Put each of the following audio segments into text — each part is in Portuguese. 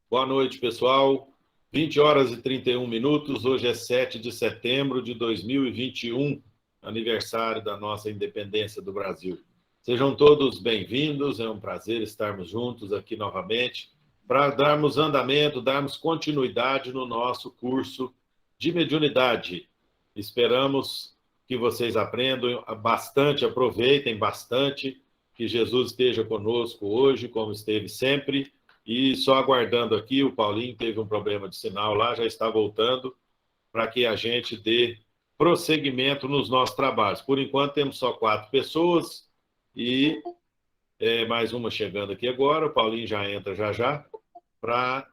Boa noite, pessoal. 20 horas e 31 minutos. Hoje é 7 de setembro de 2021, aniversário da nossa independência do Brasil. Sejam todos bem-vindos. É um prazer estarmos juntos aqui novamente para darmos andamento, darmos continuidade no nosso curso de mediunidade. Esperamos que vocês aprendam bastante, aproveitem bastante, que Jesus esteja conosco hoje, como esteve sempre. E só aguardando aqui, o Paulinho teve um problema de sinal lá, já está voltando, para que a gente dê prosseguimento nos nossos trabalhos. Por enquanto, temos só 4 pessoas e mais uma chegando aqui agora. O Paulinho já entra já, para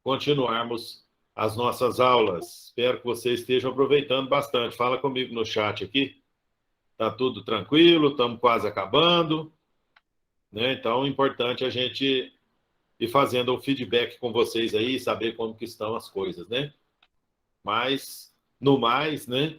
continuarmos as nossas aulas. Espero que vocês estejam aproveitando bastante. Fala comigo no chat aqui. Está tudo tranquilo, estamos quase acabando, né? Então, é importante a gente e fazendo um feedback com vocês aí, saber como que estão as coisas, né? Mas, no mais, né,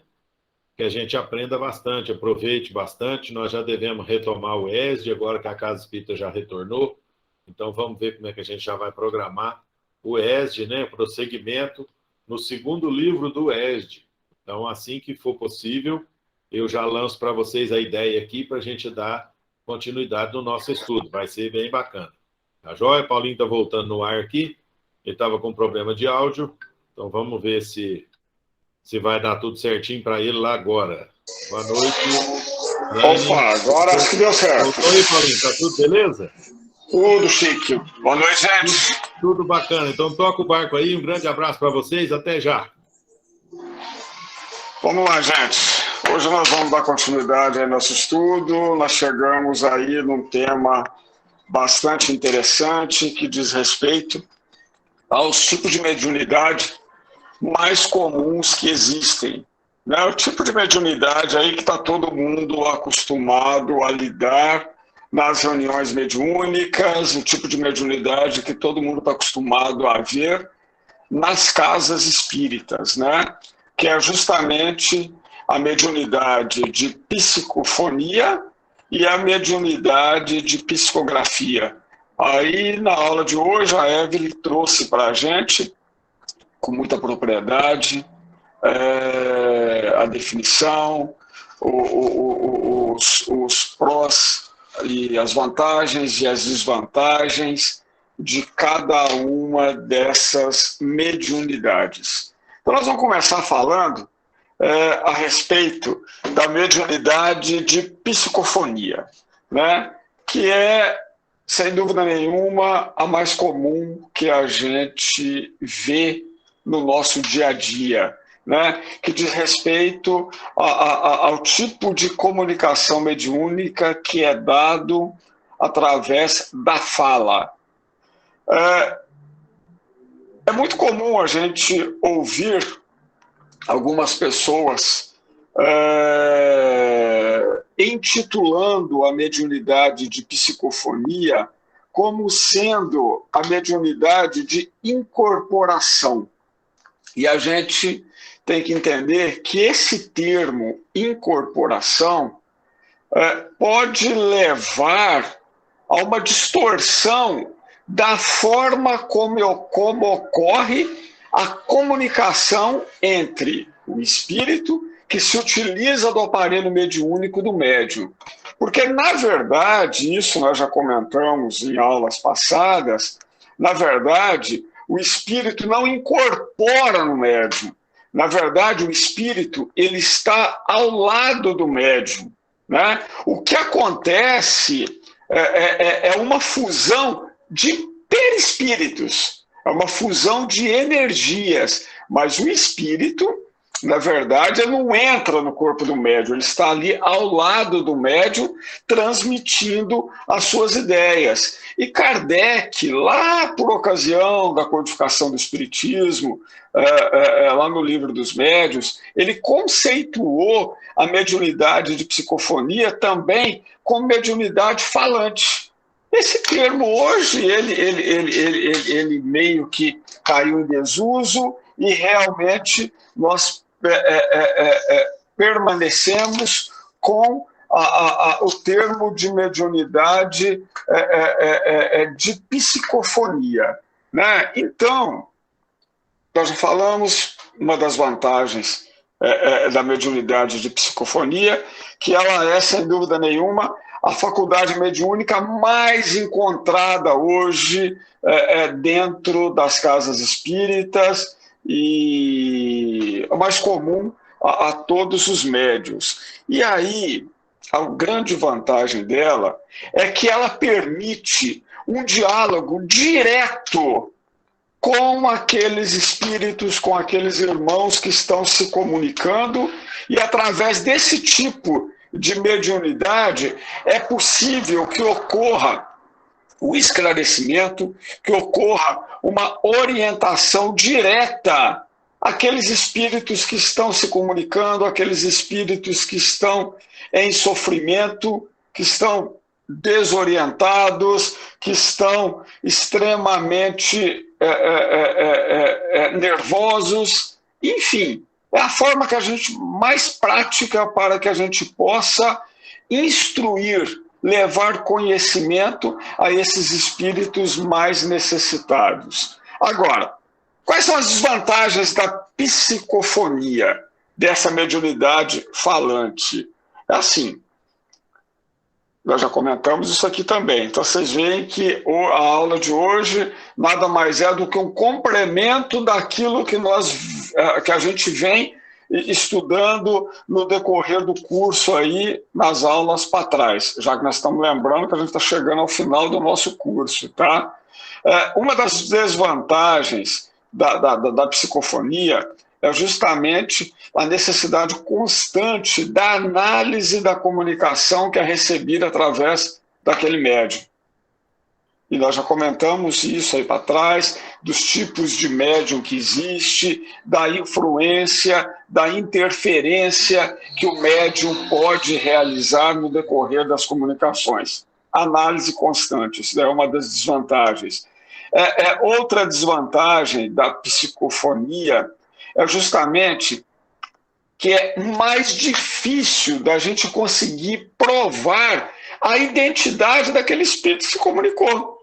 que a gente aprenda bastante, aproveite bastante. Nós já devemos retomar o ESD, agora que a Casa Espírita já retornou. Então, vamos ver como é que a gente já vai programar o ESD, né, prosseguimento no segundo livro do ESD. Então, assim que for possível, eu já lanço para vocês a ideia aqui para a gente dar continuidade no nosso estudo. Vai ser bem bacana. Tá joia? Paulinho está voltando no ar aqui. Ele estava com problema de áudio. Então, vamos ver se vai dar tudo certinho para ele lá agora. Boa noite. Opa, agora acho que deu certo. Voltou aí, Paulinho? Tá tudo beleza? Tudo chique. Boa noite, gente. Tudo bacana. Então, toca o barco aí. Um grande abraço para vocês. Até já. Vamos lá, gente. Hoje nós vamos dar continuidade ao nosso estudo. Nós chegamos aí num tema bastante interessante que diz respeito aos tipos de mediunidade mais comuns que existem. Né? O tipo de mediunidade aí que está todo mundo acostumado a lidar nas reuniões mediúnicas, o tipo de mediunidade que todo mundo está acostumado a ver nas casas espíritas, né? Que é justamente a mediunidade de psicofonia e a mediunidade de psicografia. Aí, na aula de hoje, a Evelyn trouxe para a gente, com muita propriedade, a definição, os prós e as vantagens e as desvantagens de cada uma dessas mediunidades. Então, nós vamos começar falando a respeito da mediunidade de psicofonia, né? Que é, sem dúvida nenhuma, a mais comum que a gente vê no nosso dia a dia, né? Que diz respeito ao tipo de comunicação mediúnica que é dado através da fala. É muito comum a gente ouvir algumas pessoas intitulando a mediunidade de psicofonia como sendo a mediunidade de incorporação. E a gente tem que entender que esse termo incorporação pode levar a uma distorção da forma como ocorre a comunicação entre o espírito que se utiliza do aparelho mediúnico do médium. Porque, na verdade, isso nós já comentamos em aulas passadas, na verdade, o espírito não incorpora no médium. Na verdade, o espírito ele está ao lado do médium, né? O que acontece é uma fusão de perispíritos, é uma fusão de energias, mas o espírito, na verdade, ele não entra no corpo do médium, ele está ali ao lado do médium, transmitindo as suas ideias. E Kardec, lá por ocasião da codificação do Espiritismo, lá no Livro dos Médiuns, ele conceituou a mediunidade de psicofonia também como mediunidade falante. Esse termo hoje, ele meio que caiu em desuso e realmente nós permanecemos com o termo de mediunidade de psicofonia. né? Então, nós já falamos uma das vantagens da mediunidade de psicofonia, que ela é, sem dúvida nenhuma, a faculdade mediúnica mais encontrada hoje dentro das casas espíritas e a mais comum a todos os médiuns. E aí, a grande vantagem dela é que ela permite um diálogo direto com aqueles espíritos, com aqueles irmãos que estão se comunicando, e através desse tipo de mediunidade é possível que ocorra o esclarecimento, que ocorra uma orientação direta àqueles espíritos que estão se comunicando, aqueles espíritos que estão em sofrimento, que estão desorientados, que estão extremamente nervosos, enfim, é a forma que a gente mais prática para que a gente possa instruir, levar conhecimento a esses espíritos mais necessitados. Agora, quais são as desvantagens da psicofonia, dessa mediunidade falante? É assim, nós já comentamos isso aqui também. Então, vocês veem que a aula de hoje nada mais é do que um complemento daquilo que a gente vem estudando no decorrer do curso aí, nas aulas para trás, já que nós estamos lembrando que a gente está chegando ao final do nosso curso, tá? Uma das desvantagens da psicofonia é justamente a necessidade constante da análise da comunicação que é recebida através daquele médium. E nós já comentamos isso aí para trás, dos tipos de médium que existe, da influência, da interferência que o médium pode realizar no decorrer das comunicações. Análise constante, isso é uma das desvantagens. Outra desvantagem da psicofonia é justamente que é mais difícil da gente conseguir provar a identidade daquele espírito que se comunicou.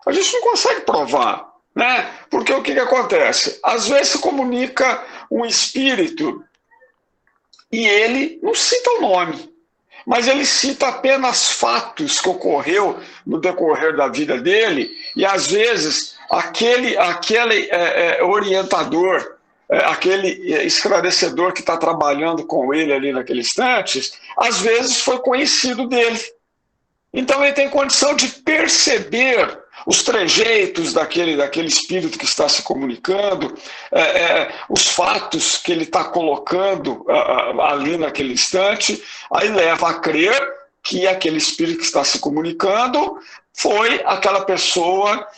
A gente não consegue provar, né? Porque o que acontece? Às vezes se comunica um espírito e ele não cita o nome, mas ele cita apenas fatos que ocorreu no decorrer da vida dele, e às vezes aquele orientador, aquele esclarecedor que está trabalhando com ele ali naquele instante, às vezes foi conhecido dele. Então ele tem condição de perceber os trejeitos daquele espírito que está se comunicando, os fatos que ele está colocando ali naquele instante, aí leva a crer que aquele espírito que está se comunicando foi aquela pessoa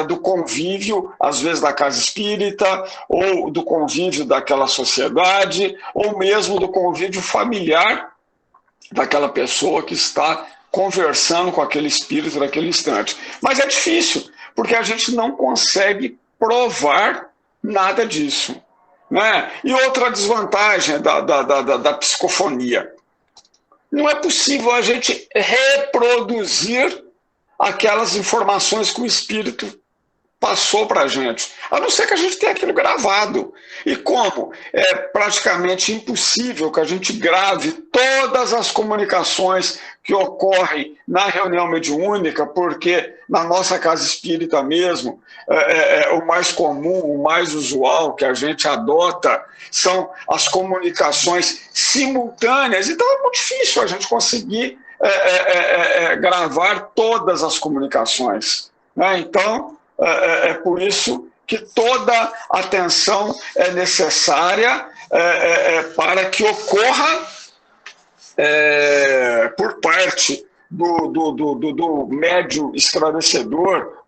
do convívio, às vezes da casa espírita, ou do convívio daquela sociedade, ou mesmo do convívio familiar daquela pessoa que está conversando com aquele espírito naquele instante. Mas é difícil, porque a gente não consegue provar nada disso, né? E outra desvantagem da psicofonia: não é possível a gente reproduzir aquelas informações que o espírito passou para a gente, a não ser que a gente tenha aquilo gravado. E como é praticamente impossível que a gente grave todas as comunicações que ocorrem na reunião mediúnica, porque na nossa casa espírita mesmo, o mais comum, o mais usual que a gente adota são as comunicações simultâneas. Então é muito difícil a gente conseguir gravar todas as comunicações, né? Então, é por isso que toda atenção é necessária para que ocorra por parte do médium esclarecedor,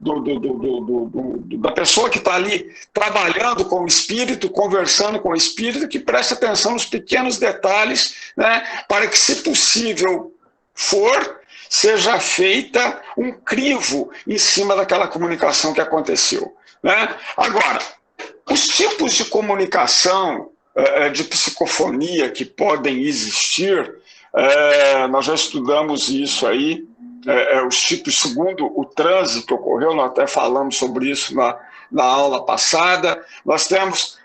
da pessoa que está ali trabalhando com o espírito, conversando com o espírito, que preste atenção nos pequenos detalhes, né, para que, se possível for, seja feita um crivo em cima daquela comunicação que aconteceu, né? Agora, os tipos de comunicação, de psicofonia que podem existir, nós já estudamos isso aí os tipos segundo o transe que ocorreu, nós até falamos sobre isso na aula passada. Nós temos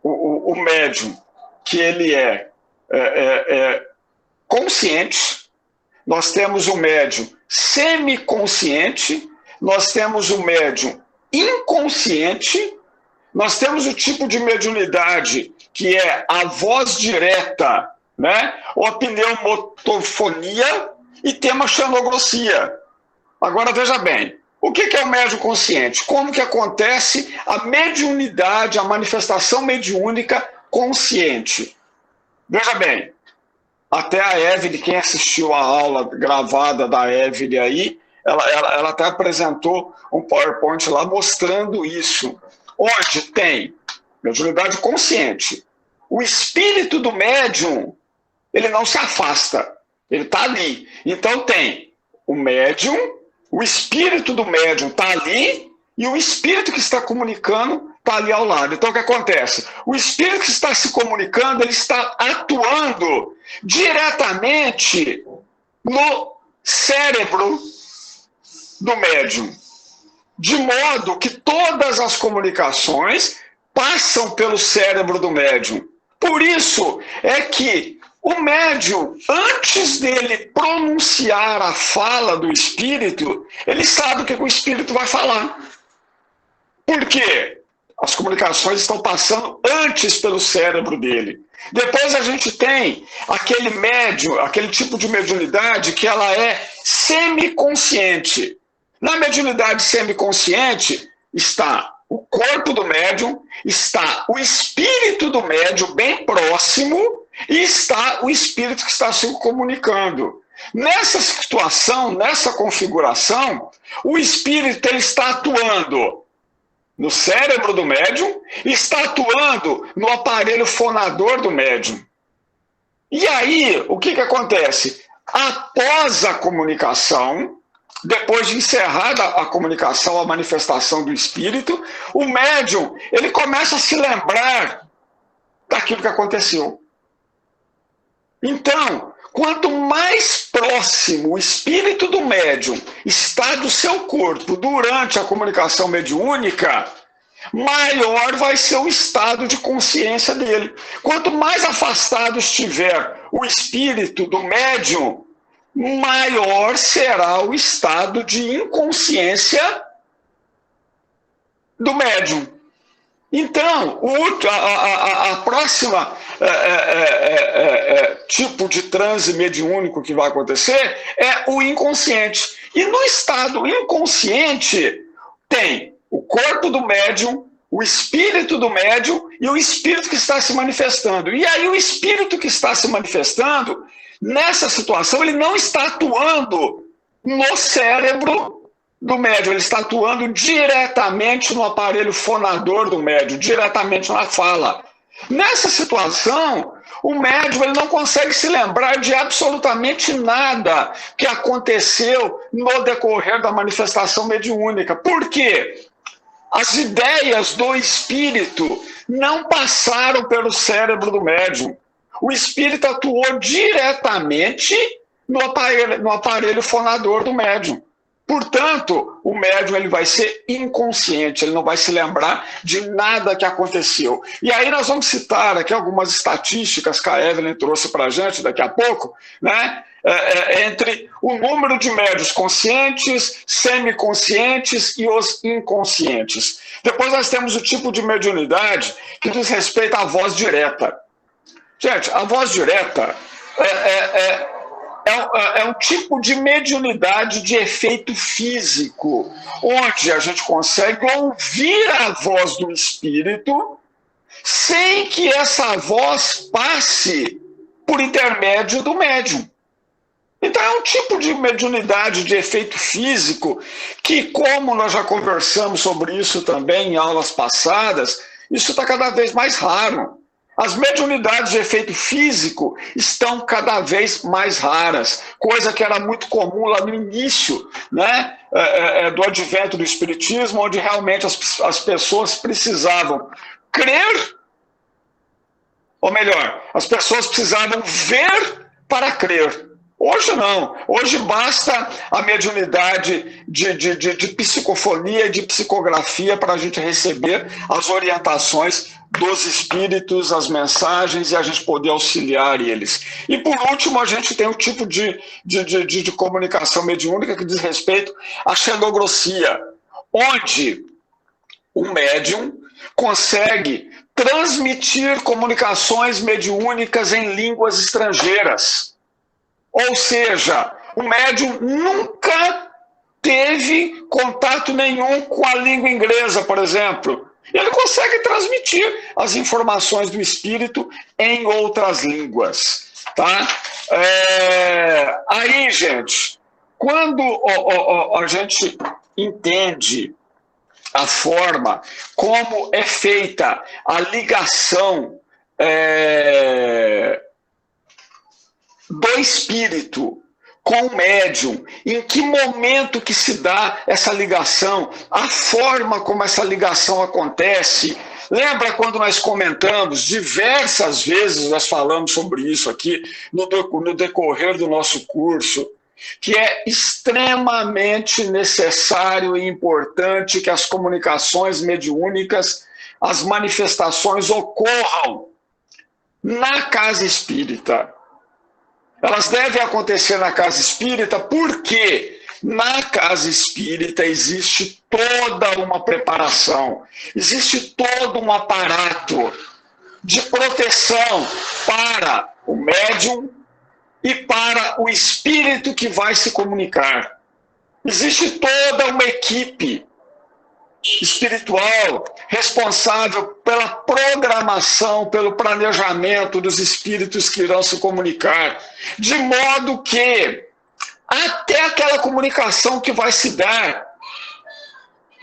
o médium, que ele é consciente, nós temos o médium semiconsciente, nós temos o médium inconsciente, nós temos o tipo de mediunidade que é a voz direta, né? Ou a pneumotofonia, e temos a xenogrossia. Agora, veja bem, o que é o médium consciente? Como que acontece a mediunidade, a manifestação mediúnica consciente? Veja bem, até a Evelyn, quem assistiu a aula gravada da Evelyn aí, ela até apresentou um PowerPoint lá mostrando isso, onde tem mediunidade consciente. O espírito do médium, ele não se afasta, ele está ali. Então tem o médium, o espírito do médium está ali e o espírito que está comunicando está ali ao lado. Então o que acontece? O espírito que está se comunicando, ele está atuando diretamente no cérebro do médium, de modo que todas as comunicações passam pelo cérebro do médium. Por isso é que o médium, antes dele pronunciar a fala do espírito, ele sabe o que o espírito vai falar. Por quê? As comunicações estão passando antes pelo cérebro dele. Depois a gente tem aquele médium, aquele tipo de mediunidade que ela é semiconsciente. Na mediunidade semiconsciente está o corpo do médium, está o espírito do médium bem próximo e está o espírito que está se comunicando. Nessa situação, nessa configuração, o espírito ele está atuando no cérebro do médium e está atuando no aparelho fonador do médium. E aí, o que acontece? Após a comunicação, depois de encerrada a comunicação, a manifestação do espírito, o médium ele começa a se lembrar daquilo que aconteceu. Então, quanto mais próximo o espírito do médium está do seu corpo durante a comunicação mediúnica, maior vai ser o estado de consciência dele. Quanto mais afastado estiver o espírito do médium, maior será o estado de inconsciência do médium. Então, a próxima tipo de transe mediúnico que vai acontecer é o inconsciente. E no estado inconsciente tem o corpo do médium, o espírito do médium e o espírito que está se manifestando. E aí o espírito que está se manifestando, nessa situação, ele não está atuando no cérebro do médium, ele está atuando diretamente no aparelho fonador do médium, diretamente na fala. Nessa situação, o médium ele não consegue se lembrar de absolutamente nada que aconteceu no decorrer da manifestação mediúnica. Por quê? As ideias do espírito não passaram pelo cérebro do médium. O espírito atuou diretamente no aparelho fonador do médium. Portanto, o médium ele vai ser inconsciente, ele não vai se lembrar de nada que aconteceu. E aí nós vamos citar aqui algumas estatísticas que a Evelyn trouxe para a gente daqui a pouco, né? Entre o número de médiuns conscientes, semiconscientes e os inconscientes. Depois nós temos o tipo de mediunidade que diz respeito à voz direta. Gente, a voz direta é um tipo de mediunidade de efeito físico, onde a gente consegue ouvir a voz do espírito sem que essa voz passe por intermédio do médium. Então é um tipo de mediunidade de efeito físico que, como nós já conversamos sobre isso também em aulas passadas, isso está cada vez mais raro. As mediunidades de efeito físico estão cada vez mais raras, coisa que era muito comum lá no início, né, do advento do espiritismo, onde realmente as pessoas precisavam crer, ou melhor, as pessoas precisavam ver para crer. Hoje não. Hoje basta a mediunidade de psicofonia e de psicografia para a gente receber as orientações dos espíritos, as mensagens e a gente poder auxiliar eles. E por último, a gente tem o tipo de comunicação mediúnica que diz respeito à xenogrossia, onde o médium consegue transmitir comunicações mediúnicas em línguas estrangeiras. Ou seja, o médium nunca teve contato nenhum com a língua inglesa, por exemplo. Ele consegue transmitir as informações do espírito em outras línguas. Tá? Aí, gente, quando a gente entende a forma como é feita a ligação do espírito com o médium, em que momento que se dá essa ligação, a forma como essa ligação acontece. Lembra quando nós comentamos, diversas vezes nós falamos sobre isso aqui no decorrer do nosso curso, que é extremamente necessário e importante que as comunicações mediúnicas, as manifestações ocorram na casa espírita. Elas devem acontecer na casa espírita porque na casa espírita existe toda uma preparação, existe todo um aparato de proteção para o médium e para o espírito que vai se comunicar. Existe toda uma equipe espiritual responsável pela programação, pelo planejamento dos espíritos que irão se comunicar, de modo que até aquela comunicação que vai se dar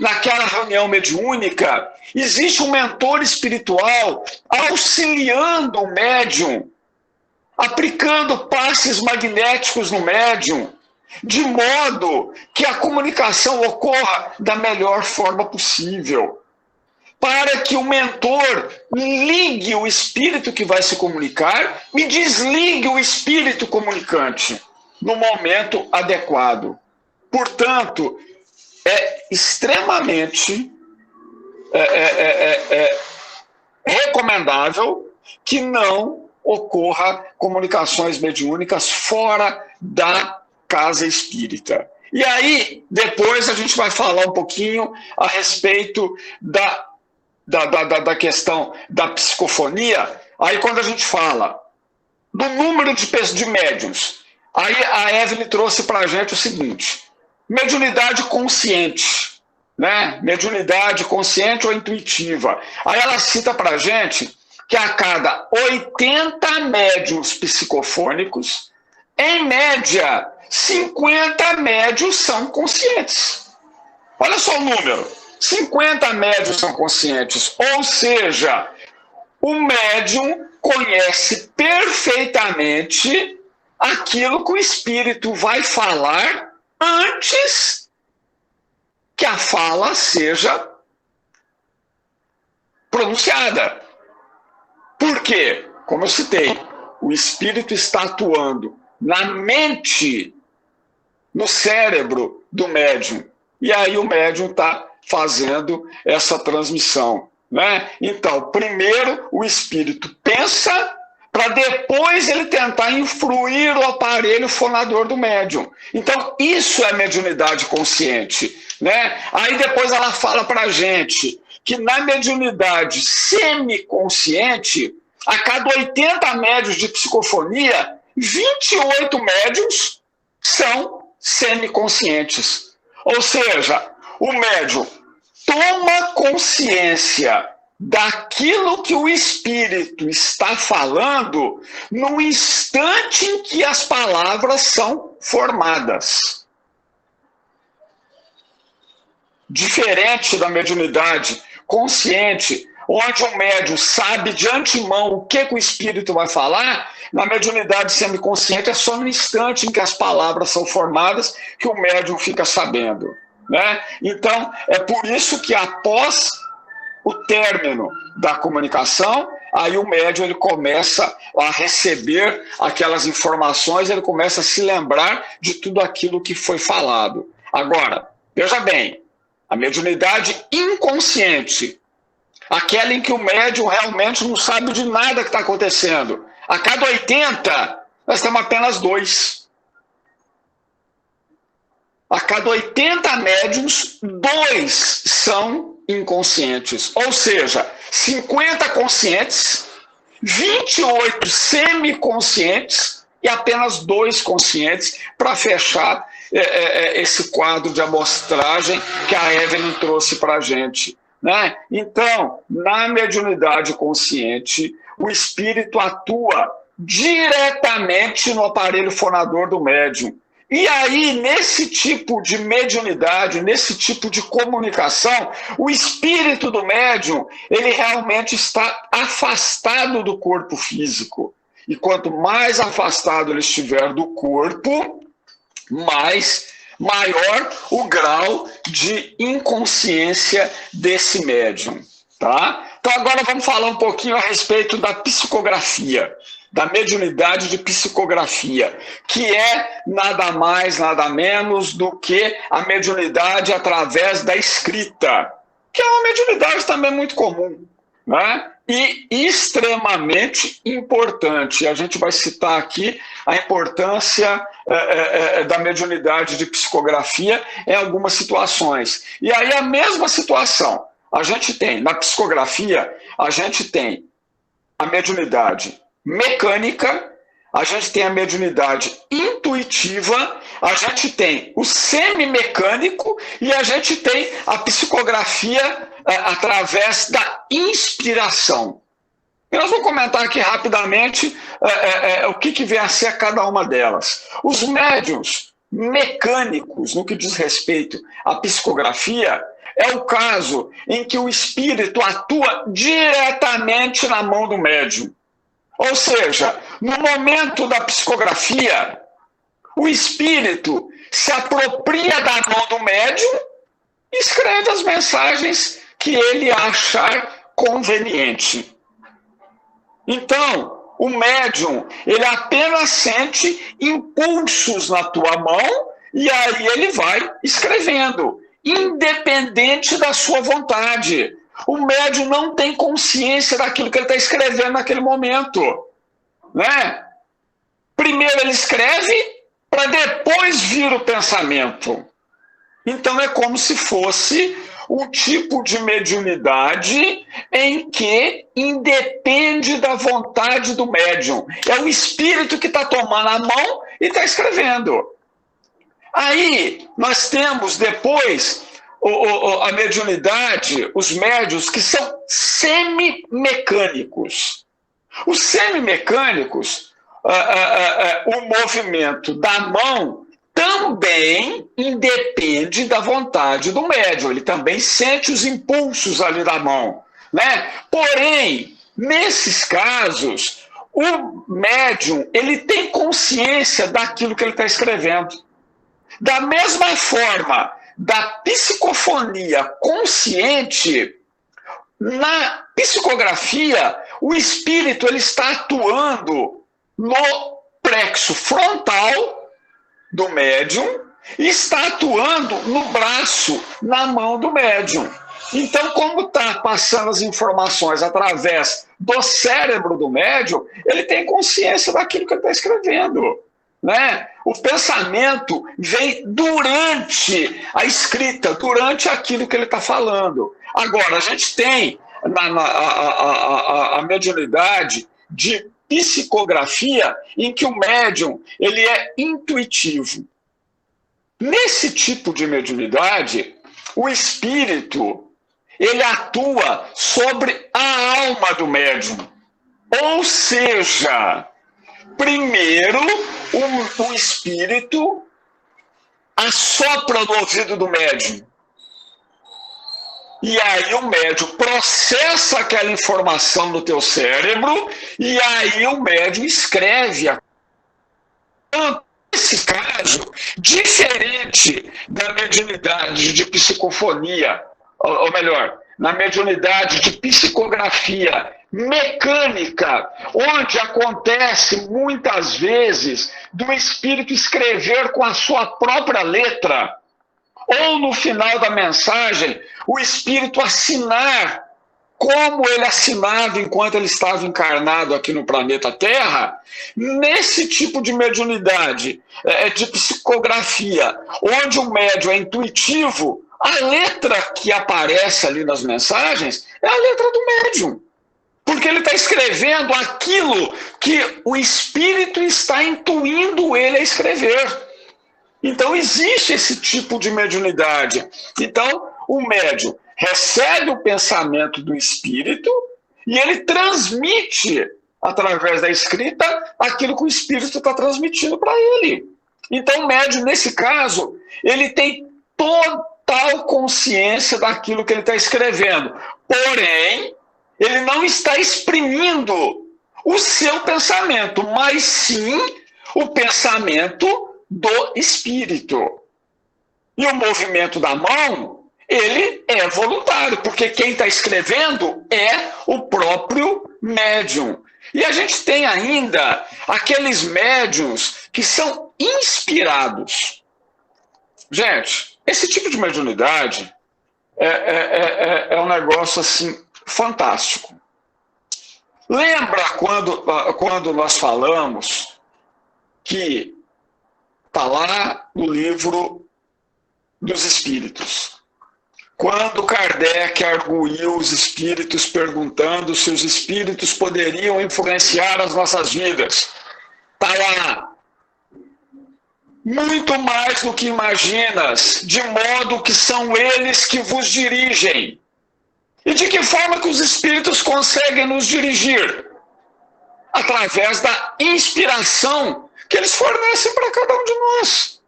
naquela reunião mediúnica, existe um mentor espiritual auxiliando o médium, aplicando passes magnéticos no médium, de modo que a comunicação ocorra da melhor forma possível, para que o mentor ligue o espírito que vai se comunicar e desligue o espírito comunicante no momento adequado. Portanto, é extremamente recomendável que não ocorra comunicações mediúnicas fora da casa espírita. E aí, depois a gente vai falar um pouquinho a respeito da questão da psicofonia. Aí quando a gente fala do número de médiuns, aí a Evelyn trouxe para a gente o seguinte: mediunidade consciente, né? Mediunidade consciente ou intuitiva. Aí ela cita para a gente que a cada 80 médiuns psicofônicos, em média, 50 médiuns são conscientes. Olha só o número. 50 médiuns são conscientes. Ou seja, o médium conhece perfeitamente aquilo que o espírito vai falar antes que a fala seja pronunciada. Por quê? Como eu citei, o espírito está atuando na mente, no cérebro do médium. E aí o médium está fazendo essa transmissão, né? Então, primeiro o espírito pensa para depois ele tentar influir o aparelho fonador do médium. Então, isso é mediunidade consciente, né? Aí depois ela fala para a gente que na mediunidade semiconsciente, a cada 80 médiuns de psicofonia, 28 médiuns são semiconscientes. Ou seja, o médium toma consciência daquilo que o espírito está falando no instante em que as palavras são formadas. Diferente da mediunidade consciente, onde o médium sabe de antemão o que o espírito vai falar, na mediunidade semiconsciente é só no instante em que as palavras são formadas que o médium fica sabendo, né? Então, é por isso que após o término da comunicação, aí o médium ele começa a receber aquelas informações, ele começa a se lembrar de tudo aquilo que foi falado. Agora, veja bem, a mediunidade inconsciente, aquela em que o médium realmente não sabe de nada que está acontecendo. A cada 80, nós temos apenas 2. A cada 80 médiums, 2 são inconscientes. Ou seja, 50 conscientes, 28 semiconscientes e apenas 2 conscientes para fechar esse quadro de amostragem que a Evelyn trouxe para a gente. Né? Então, na mediunidade consciente, o espírito atua diretamente no aparelho fonador do médium. E aí, nesse tipo de mediunidade, nesse tipo de comunicação, o espírito do médium, ele realmente está afastado do corpo físico. E quanto mais afastado ele estiver do corpo, maior o grau de inconsciência desse médium. Tá? Então agora vamos falar um pouquinho a respeito da psicografia, da mediunidade de psicografia, que é nada mais, nada menos do que a mediunidade através da escrita, que é uma mediunidade também muito comum, né? E extremamente importante. A gente vai citar aqui a importância da mediunidade de psicografia em algumas situações. E aí a mesma situação, a gente tem, na psicografia, a gente tem a mediunidade mecânica, a gente tem a mediunidade intuitiva, a gente tem o semimecânico e a gente tem a psicografia através da inspiração. E nós vamos comentar aqui rapidamente o que vem a ser cada uma delas. Os médiuns mecânicos, no que diz respeito à psicografia, é o caso em que o espírito atua diretamente na mão do médium. Ou seja, no momento da psicografia, o espírito se apropria da mão do médium e escreve as mensagens que ele achar conveniente. Então, o médium, ele apenas sente impulsos na tua mão e aí ele vai escrevendo, independente da sua vontade. O médium não tem consciência daquilo que ele está escrevendo naquele momento. Né? Primeiro ele escreve para depois vir o pensamento. Então é como se fosse um tipo de mediunidade em que independe da vontade do médium. É o espírito que está tomando a mão e está escrevendo. Aí nós temos depois a mediunidade, os médiuns que são semimecânicos. Os semimecânicos, o movimento da mão também independe da vontade do médium. Ele também sente os impulsos ali da mão. Né? Porém, nesses casos, o médium ele tem consciência daquilo que ele está escrevendo. Da mesma forma, da psicofonia consciente, na psicografia, o espírito ele está atuando no plexo frontal do médium e está atuando no braço, na mão do médium. Então, como está passando as informações através do cérebro do médium, ele tem consciência daquilo que ele está escrevendo. Né? O pensamento vem durante a escrita, durante aquilo que ele está falando. Agora, a gente tem a mediunidade de psicografia em que o médium ele é intuitivo. Nesse tipo de mediunidade, o espírito ele atua sobre a alma do médium. Ou seja, primeiro o espírito assopra no ouvido do médium. E aí o médium processa aquela informação no teu cérebro e aí o médium escreve. Nesse caso, diferente da mediunidade de psicofonia, ou melhor, na mediunidade de psicografia, mecânica, onde acontece muitas vezes do espírito escrever com a sua própria letra, ou no final da mensagem, o espírito assinar como ele assinava enquanto ele estava encarnado aqui no planeta Terra. Nesse tipo de mediunidade, de psicografia, onde o médium é intuitivo, a letra que aparece ali nas mensagens é a letra do médium. Porque ele está escrevendo aquilo que o espírito está intuindo ele a escrever. Então, existe esse tipo de mediunidade. Então, o médium recebe o pensamento do espírito e ele transmite, através da escrita, aquilo que o espírito está transmitindo para ele. Então, o médium, nesse caso, ele tem total consciência daquilo que ele está escrevendo. Porém, ele não está exprimindo o seu pensamento, mas sim o pensamento do espírito. E o movimento da mão, ele é voluntário, porque quem está escrevendo é o próprio médium. E a gente tem ainda aqueles médiums que são inspirados. Gente, esse tipo de mediunidade é um negócio assim fantástico. Lembra quando nós falamos que está lá no livro dos Espíritos, quando Kardec arguiu os espíritos perguntando se os espíritos poderiam influenciar as nossas vidas? Está lá. Muito mais do que imaginas, de modo que são eles que vos dirigem. E de que forma que os espíritos conseguem nos dirigir? Através da inspiração que eles fornecem para cada um de nós.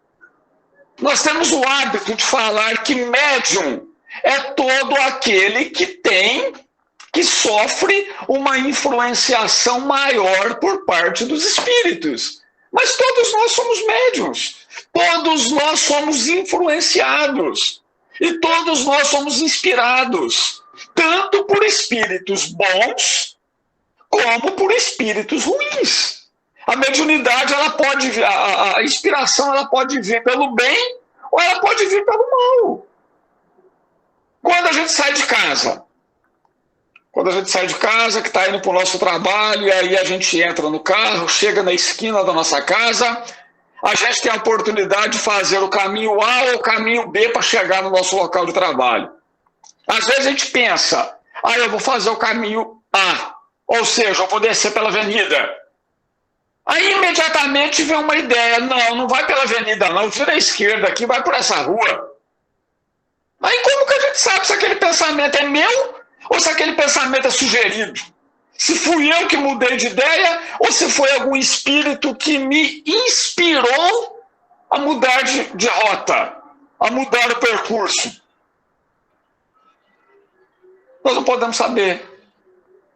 Nós temos o hábito de falar que médium é todo aquele que sofre uma influenciação maior por parte dos espíritos. Mas todos nós somos médiuns, todos nós somos influenciados e todos nós somos inspirados, tanto por espíritos bons como por espíritos ruins. A mediunidade, a inspiração, ela pode vir pelo bem ou ela pode vir pelo mal. Quando a gente sai de casa, que está indo para o nosso trabalho, e aí a gente entra no carro, chega na esquina da nossa casa, a gente tem a oportunidade de fazer o caminho A ou o caminho B para chegar no nosso local de trabalho. Às vezes a gente pensa, eu vou fazer o caminho A, ou seja, eu vou descer pela avenida. Aí imediatamente vem uma ideia, não vai pela avenida não, vira à esquerda aqui, vai por essa rua. Aí como que a gente sabe se aquele pensamento é meu ou se aquele pensamento é sugerido? Se fui eu que mudei de ideia ou se foi algum espírito que me inspirou a mudar de rota, a mudar o percurso? Nós não podemos saber.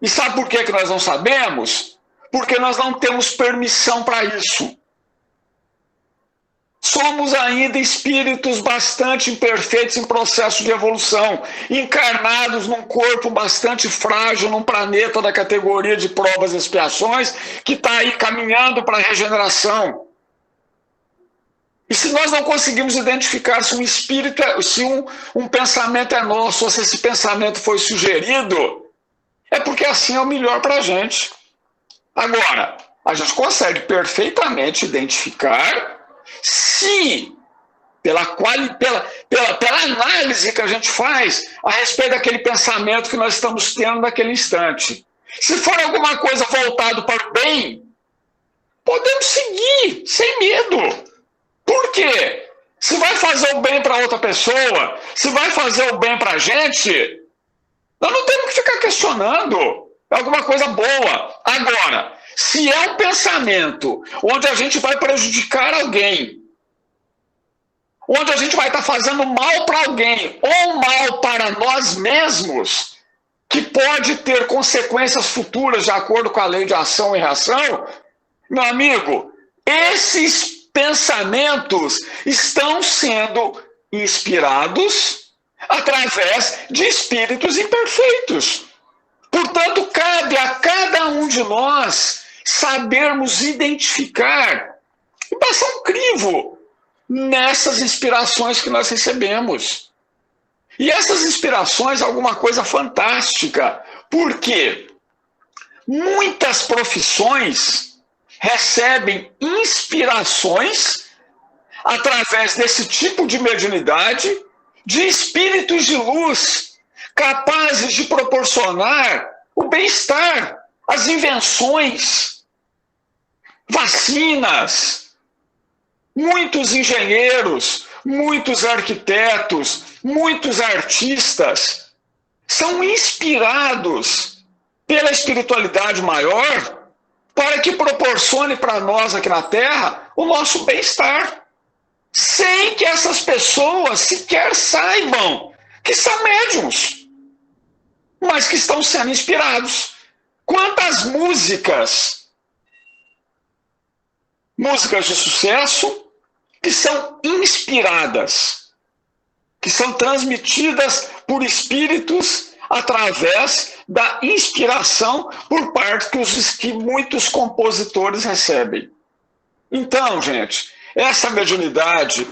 E sabe por que nós não sabemos? Porque nós não temos permissão para isso. Somos ainda espíritos bastante imperfeitos em processo de evolução, encarnados num corpo bastante frágil, num planeta da categoria de provas e expiações, que está aí caminhando para a regeneração. E se nós não conseguimos identificar se um espírito, se um pensamento é nosso, ou se esse pensamento foi sugerido, é porque assim é o melhor para a gente. Agora, a gente consegue perfeitamente identificar se, pela análise que a gente faz a respeito daquele pensamento que nós estamos tendo naquele instante, se for alguma coisa voltada para o bem, podemos seguir sem medo. Por quê? Se vai fazer o bem para outra pessoa, se vai fazer o bem para a gente, nós não temos que ficar questionando. É alguma coisa boa. Agora, se é um pensamento onde a gente vai prejudicar alguém, onde a gente vai estar fazendo mal para alguém ou mal para nós mesmos, que pode ter consequências futuras de acordo com a lei de ação e reação, meu amigo, esses pensamentos estão sendo inspirados através de espíritos imperfeitos. Portanto, cabe a cada um de nós sabermos identificar e passar um crivo nessas inspirações que nós recebemos. E essas inspirações, alguma coisa fantástica, porque muitas profissões recebem inspirações através desse tipo de mediunidade, de espíritos de luz, capazes de proporcionar o bem-estar, as invenções, vacinas, muitos engenheiros, muitos arquitetos, muitos artistas são inspirados pela espiritualidade maior para que proporcione para nós aqui na Terra o nosso bem-estar, sem que essas pessoas sequer saibam que são médiuns, mas que estão sendo inspirados. Quantas músicas de sucesso que são inspiradas, que são transmitidas por espíritos através da inspiração por parte que muitos compositores recebem. Então, gente, essa mediunidade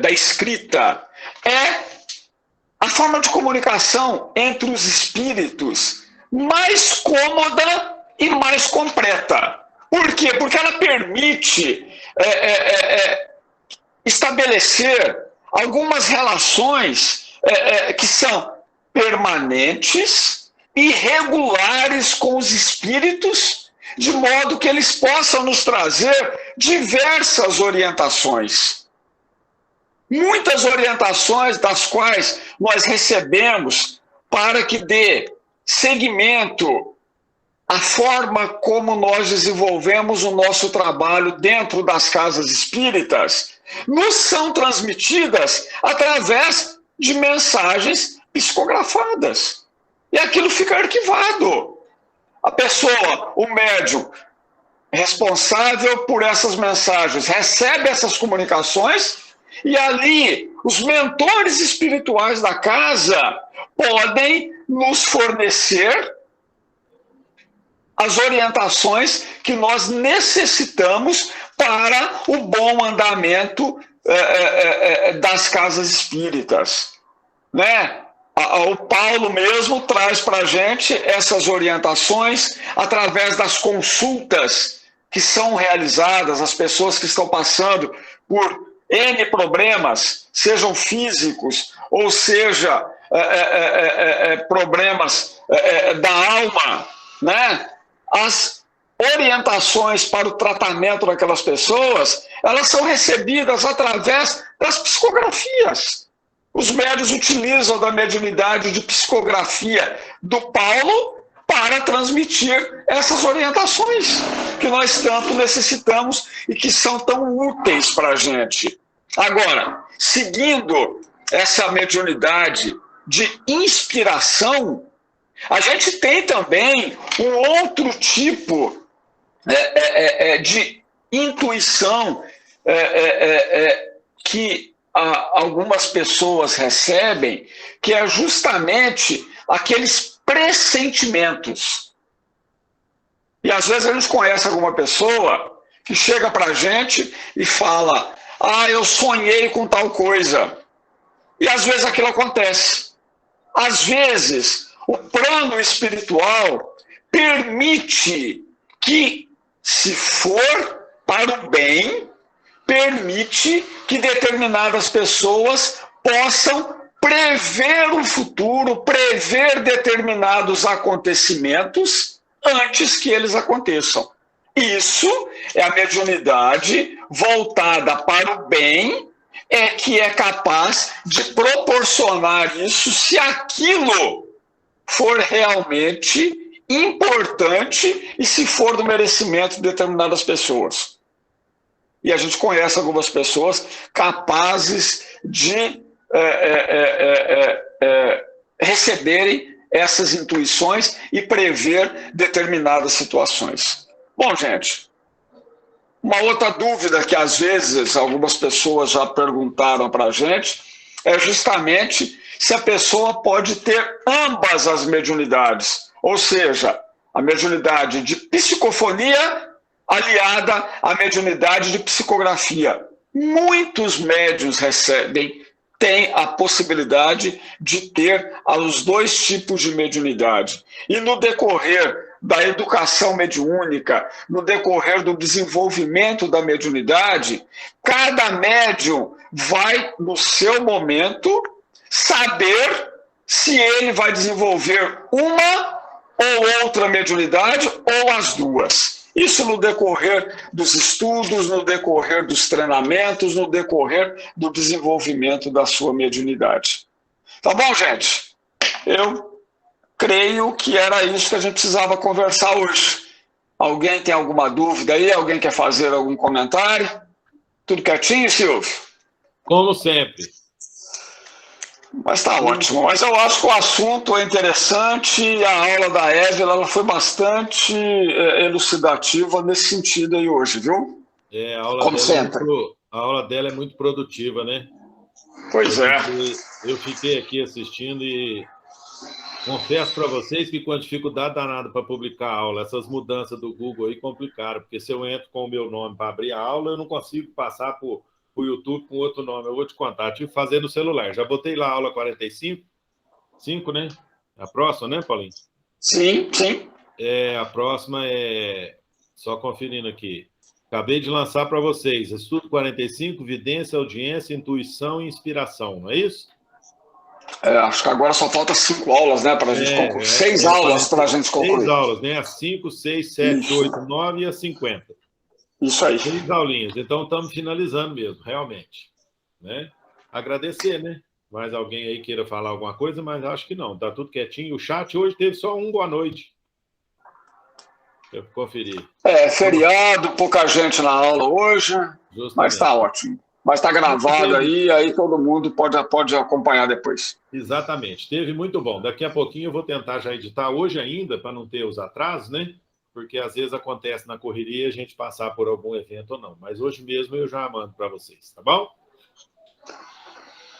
da escrita é a forma de comunicação entre os espíritos mais cômoda e mais completa. Por quê? Porque ela permite estabelecer algumas relações que são permanentes e regulares com os espíritos, de modo que eles possam nos trazer diversas orientações. Muitas orientações das quais nós recebemos para que dê seguimento à forma como nós desenvolvemos o nosso trabalho dentro das casas espíritas, nos são transmitidas através de mensagens psicografadas. E aquilo fica arquivado. A pessoa, o médium responsável por essas mensagens, recebe essas comunicações e ali os mentores espirituais da casa podem nos fornecer as orientações que nós necessitamos para o bom andamento das casas espíritas, né? O Paulo mesmo traz para a gente essas orientações através das consultas que são realizadas, as pessoas que estão passando por N problemas, sejam físicos ou seja problemas da alma, né? As orientações para o tratamento daquelas pessoas, elas são recebidas através das psicografias. Os médiuns utilizam da mediunidade de psicografia do Paulo para transmitir essas orientações que nós tanto necessitamos e que são tão úteis para a gente. Agora, seguindo essa mediunidade de inspiração, a gente tem também um outro tipo de intuição que algumas pessoas recebem, que é justamente aqueles pressentimentos. E às vezes a gente conhece alguma pessoa que chega para a gente e fala: eu sonhei com tal coisa. E às vezes aquilo acontece. Às vezes o plano espiritual permite que, se for para o bem, permite que determinadas pessoas possam prever o futuro, prever determinados acontecimentos antes que eles aconteçam. Isso é a mediunidade voltada para o bem, que é capaz de proporcionar isso se aquilo for realmente importante e se for do merecimento de determinadas pessoas. E a gente conhece algumas pessoas capazes de receberem essas intuições e prever determinadas situações. Bom, gente, uma outra dúvida que às vezes algumas pessoas já perguntaram para a gente é justamente se a pessoa pode ter ambas as mediunidades, ou seja, a mediunidade de psicofonia aliada à mediunidade de psicografia. Muitos médiuns têm a possibilidade de ter os dois tipos de mediunidade. E no decorrer da educação mediúnica, no decorrer do desenvolvimento da mediunidade, cada médium vai, no seu momento, saber se ele vai desenvolver uma ou outra mediunidade ou as duas. Isso no decorrer dos estudos, no decorrer dos treinamentos, no decorrer do desenvolvimento da sua mediunidade. Tá bom, gente? Eu creio que era isso que a gente precisava conversar hoje. Alguém tem alguma dúvida aí? Alguém quer fazer algum comentário? Tudo quietinho, Silvio? Como sempre. Mas está ótimo. Mas eu acho que o assunto é interessante. A aula da Évila ela foi bastante elucidativa nesse sentido aí hoje, viu? Como sempre. A aula dela é muito produtiva, né? Pois é. Eu fiquei aqui assistindo e confesso para vocês que com a dificuldade danada para publicar a aula, essas mudanças do Google aí complicaram, porque se eu entro com o meu nome para abrir a aula, eu não consigo passar por o YouTube com outro nome. Eu vou te contar, tive que fazer no celular. Já botei lá a aula 45, 5, né? A próxima, né, Paulinho? Sim, sim. A próxima é... Só conferindo aqui. Acabei de lançar para vocês. Estudo 45, vidência, audiência, intuição e inspiração, não é isso? Acho que agora só falta 5 aulas, né? Para a gente concluir. 6 aulas para a gente concluir. 6 aulas, né? As 5, 6, 7, 8, 9 e as 50. Isso aí. 6 aulinhas. Então, estamos finalizando mesmo, realmente. Né? Agradecer, né? Mais alguém aí queira falar alguma coisa, mas acho que não. Está tudo quietinho. O chat hoje teve só um boa noite. Eu conferir. Feriado, pouca gente na aula hoje. Justamente. Mas está ótimo. Mas está gravado aí todo mundo pode acompanhar depois. Exatamente. Teve muito bom. Daqui a pouquinho eu vou tentar já editar hoje ainda, para não ter os atrasos, né? Porque às vezes acontece na correria a gente passar por algum evento ou não. Mas hoje mesmo eu já mando para vocês, tá bom?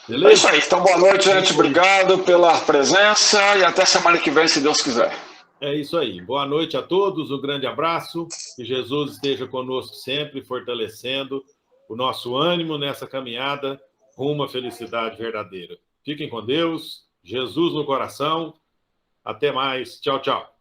Beleza? É isso aí. Então, boa noite, gente. Obrigado pela presença e até semana que vem, se Deus quiser. É isso aí. Boa noite a todos. Um grande abraço. Que Jesus esteja conosco sempre, fortalecendo o nosso ânimo nessa caminhada rumo à felicidade verdadeira. Fiquem com Deus. Jesus no coração. Até mais. Tchau, tchau.